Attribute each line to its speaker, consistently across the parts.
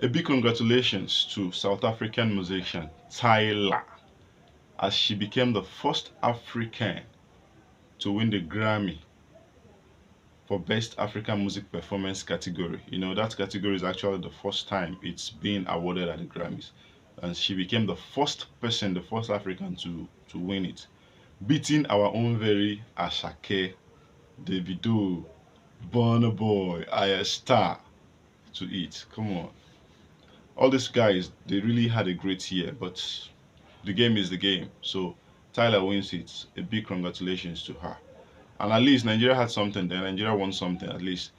Speaker 1: A big congratulations to South African musician Tyla as she became the first African to win the Grammy for Best African Music Performance category. You know, that category is actually the first time it's being awarded at the Grammys. And she became the first person, the first African to win it, beating our own very Ashake, Davido, Burna Boy, Aya Star to it. Come on. All these guys, they really had a great year, but the game is the game. So Tyler wins it. A big congratulations to her. And at least Nigeria had something there. Nigeria won something at least.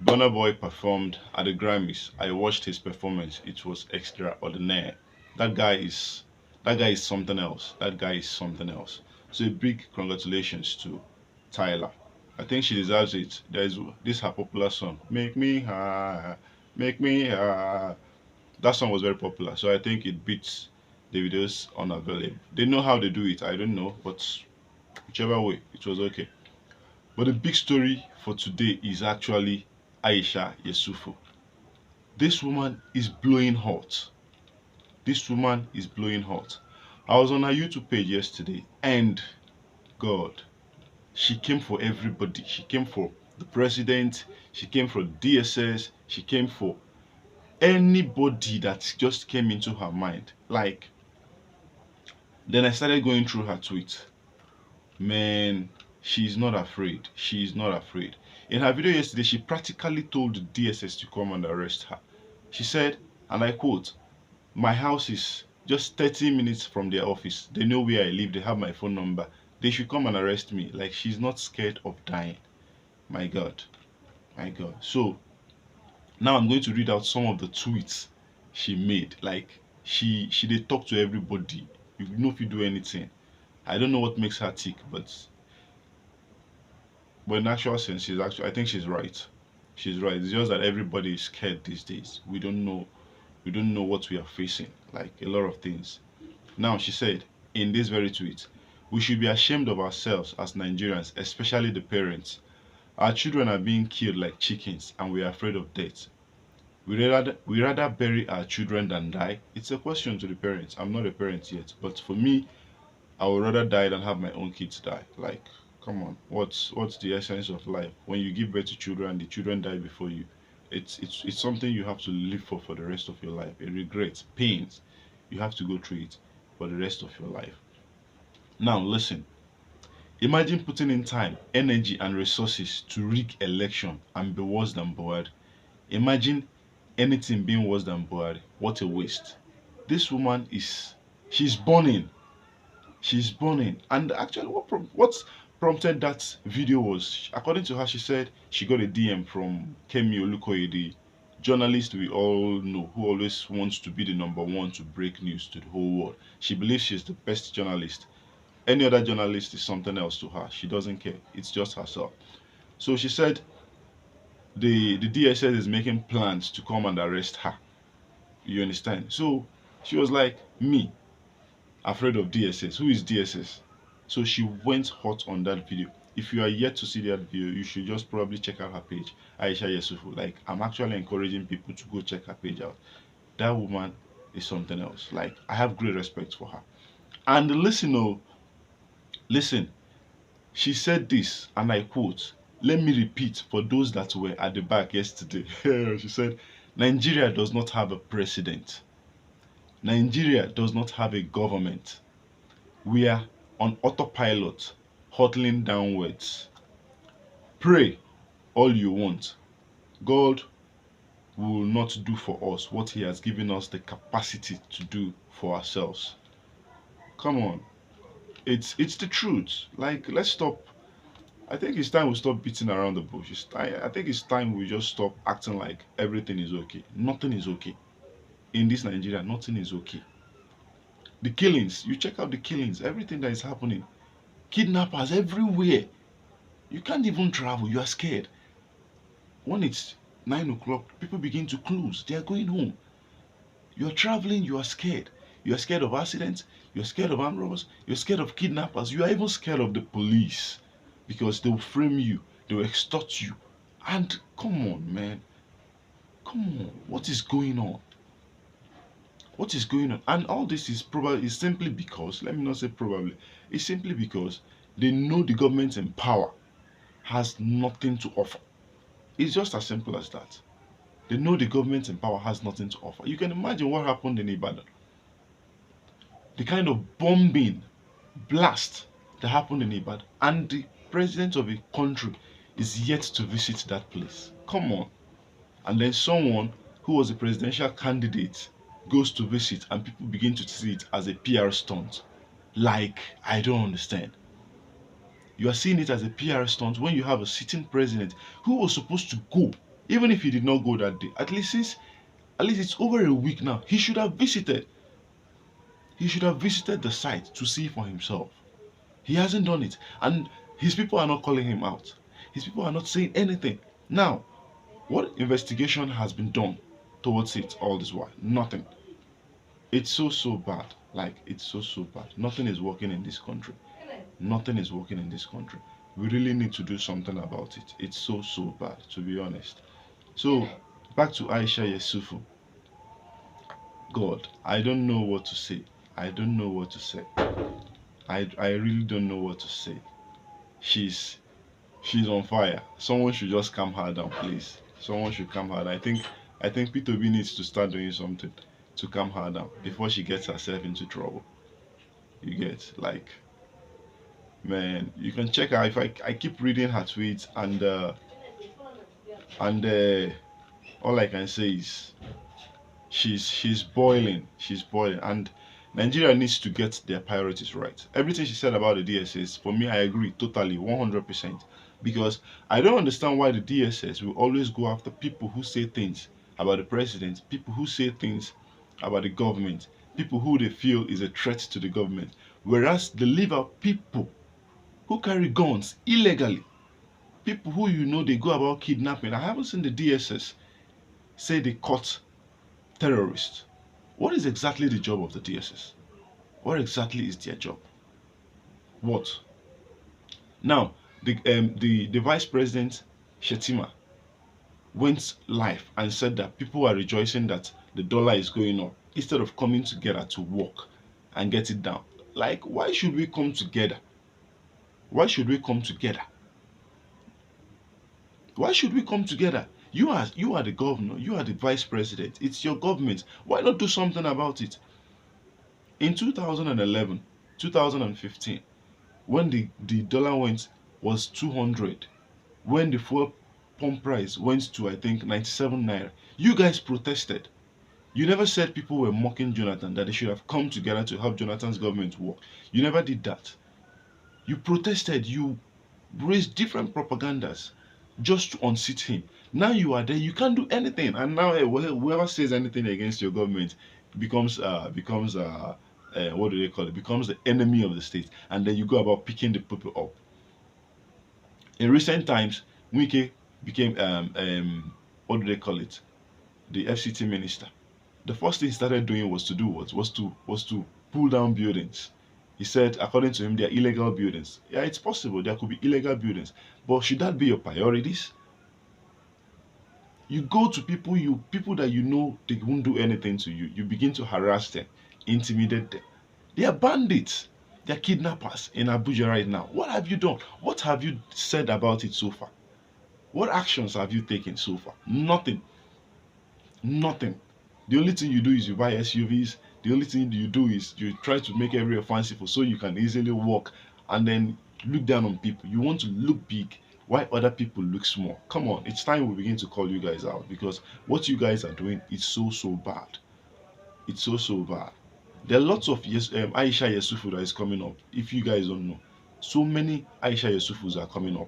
Speaker 1: Burna Boy performed at the Grammys. I watched his performance. It was extraordinary. That guy is that guy is something else. That guy is something else. So a big congratulations to Tyler. I think she deserves it. There's this her popular song, "Make Me High, Make Me High." That song was very popular, so I think it beats the videos unavailable. They know how they do it. I don't know, but whichever way, it was okay. But the big story for today is actually Aisha Yesufu. This woman is blowing hot. This woman is blowing hot. I was on her YouTube page yesterday, and God, she came for everybody. She came for the president. She came for DSS. She came for anybody that just came into her mind. Like, then I started going through her tweets. Man, she's not afraid. She's not afraid. In her video yesterday, she practically told the DSS to come and arrest her. She said, and I quote, "My house is just 30 minutes from their office. They know where I live. They have my phone number. They should come and arrest me." Like, she's not scared of dying. My God. My God. So, now I'm going to read out some of the tweets she made. Like, she did talk to everybody. You know if you do anything. I don't know what makes her tick, but in actual sense, she's actually, I think she's right. She's right. It's just that everybody is scared these days. We don't know what we are facing. Like a lot of things. Now she said in this very tweet, "We should be ashamed of ourselves as Nigerians, especially the parents. Our children are being killed like chickens, and we are afraid of death. We rather bury our children than die." It's a question to the parents. I'm not a parent yet, but for me, I would rather die than have my own kids die. Like, come on, what's the essence of life? When you give birth to children, the children die before you. It's something you have to live for the rest of your life. A regret, pains, you have to go through it for the rest of your life. Now listen. Imagine putting in time, energy, and resources to rig election and be worse than Buhari. Imagine anything being worse than Buhari. What a waste. This woman is, she's burning. She's burning. And actually, what prompted that video was, according to her, she said she got a DM from Kemi Olukoye, the journalist we all know, who always wants to be the number one to break news to the whole world. She believes she's the best journalist. Any other journalist is something else to her. She doesn't care. It's just herself. So she said the DSS is making plans to come and arrest her. You understand? So she was like, me, afraid of DSS. Who is DSS? So she went hot on that video. If you are yet to see that video, you should just probably check out her page, Aisha Yesufu. Like, I'm actually encouraging people to go check her page out. That woman is something else. Like, I have great respect for her. And listen, oh, listen. She said this, and I quote. Let me repeat for those that were at the back yesterday. She said, "Nigeria does not have a president. Nigeria does not have a government. We are on autopilot, hurtling downwards. Pray all you want. God will not do for us what He has given us the capacity to do for ourselves." Come on. It's the truth. Like, let's stop. I think it's time we stop beating around the bush. I think it's time we just stop acting like everything is okay. Nothing is okay. In this Nigeria, nothing is okay. The killings, you check out the killings, everything that is happening. Kidnappers everywhere. You can't even travel. You are scared. When it's 9 o'clock, people begin to close. They are going home. You are traveling. You are scared. You are scared of accidents. You are scared of armed robbers. You are scared of kidnappers. You are even scared of the police because they will frame you. They will extort you. And come on, man. Come on. What is going on? What is going on? And all this is simply because, let me not say probably, it's simply because they know the government in power has nothing to offer. It's just as simple as that. They know the government in power has nothing to offer. You can imagine what happened in Ibadan. The kind of bombing, blast that happened in Ibadan. And the president of a country is yet to visit that place. Come on. And then someone who was a presidential candidate goes to visit and people begin to see it as a PR stunt. Like, I don't understand. You are seeing it as a PR stunt when you have a sitting president who was supposed to go, even if he did not go that day. At least it's over a week now. He should have visited. He should have visited the site to see for himself. He hasn't done it. And his people are not calling him out. His people are not saying anything. Now, what investigation has been done towards it all this while? Nothing. It's so bad. Like, it's so bad. Nothing is working in this country. Nothing is working in this country. We really need to do something about it. It's so bad, to be honest. So, back to Aisha Yesufu. God, I don't know what to say. I don't know what to say. I really don't know what to say. She's she's on fire. Someone should just calm her down, please. Someone should calm her down. I think P2B needs to start doing something to calm her down before she gets herself into trouble. You get, like, man, you can check her. If I keep reading her tweets, and all I can say is she's boiling. She's boiling, and Nigeria needs to get their priorities right. Everything she said about the DSS, for me, I agree totally, 100%. Because I don't understand why the DSS will always go after people who say things about the president, people who say things about the government, people who they feel is a threat to the government, whereas they leave out people who carry guns illegally, people who they go about kidnapping. I haven't seen the DSS say they caught terrorists. What is exactly the job of the DSS? What exactly is their job? What? Now, the vice president Shetima went live and said that people are rejoicing that the dollar is going up instead of coming together to work and get it down. Like, why should we come together? Why should we come together? Why should we come together? You are the governor, you are the vice president. It's your government. Why not do something about it? In 2011, 2015, when the dollar was 200, when the fuel pump price went to, I think, 97 naira, you guys protested. You never said people were mocking Jonathan, that they should have come together to help Jonathan's government work. You never did that. You protested, you raised different propagandas just to unseat him. Now you are there, you can't do anything, and now whoever says anything against your government becomes what do they call it? Becomes the enemy of the state, and then you go about picking the people up. In recent times, Wike became what do they call it? The FCT minister. The first thing he started doing was to do what? Was to pull down buildings. He said, according to him, they are illegal buildings. Yeah, it's possible there could be illegal buildings, but should that be your priorities? You go to people that you know they won't do anything to you. You begin to harass them, intimidate them. They are bandits. They are kidnappers in Abuja right now. What have you done? What have you said about it so far? What actions have you taken so far? Nothing. Nothing. The only thing you do is you buy SUVs. The only thing you do is you try to make everywhere fanciful so you can easily walk and then look down on people. You want to look big while other people look small. Come on, it's time we begin to call you guys out, because what you guys are doing is so bad. It's so bad. There are lots of Aisha Yesufu that is coming up. If you guys don't know, so many Aisha Yesufus are coming up.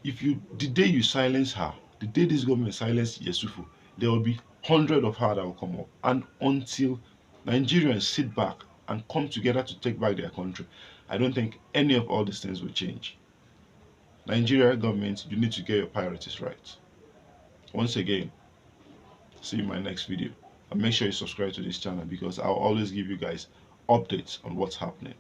Speaker 1: The day you silence her, the day this government silence Yesufu, there will be hundred of her that will come up. And until Nigerians sit back and come together to take back their country, I don't think any of all these things will change. Nigeria government, you need to get your priorities right. Once again, see you in my next video. And make sure you subscribe to this channel, because I'll always give you guys updates on what's happening.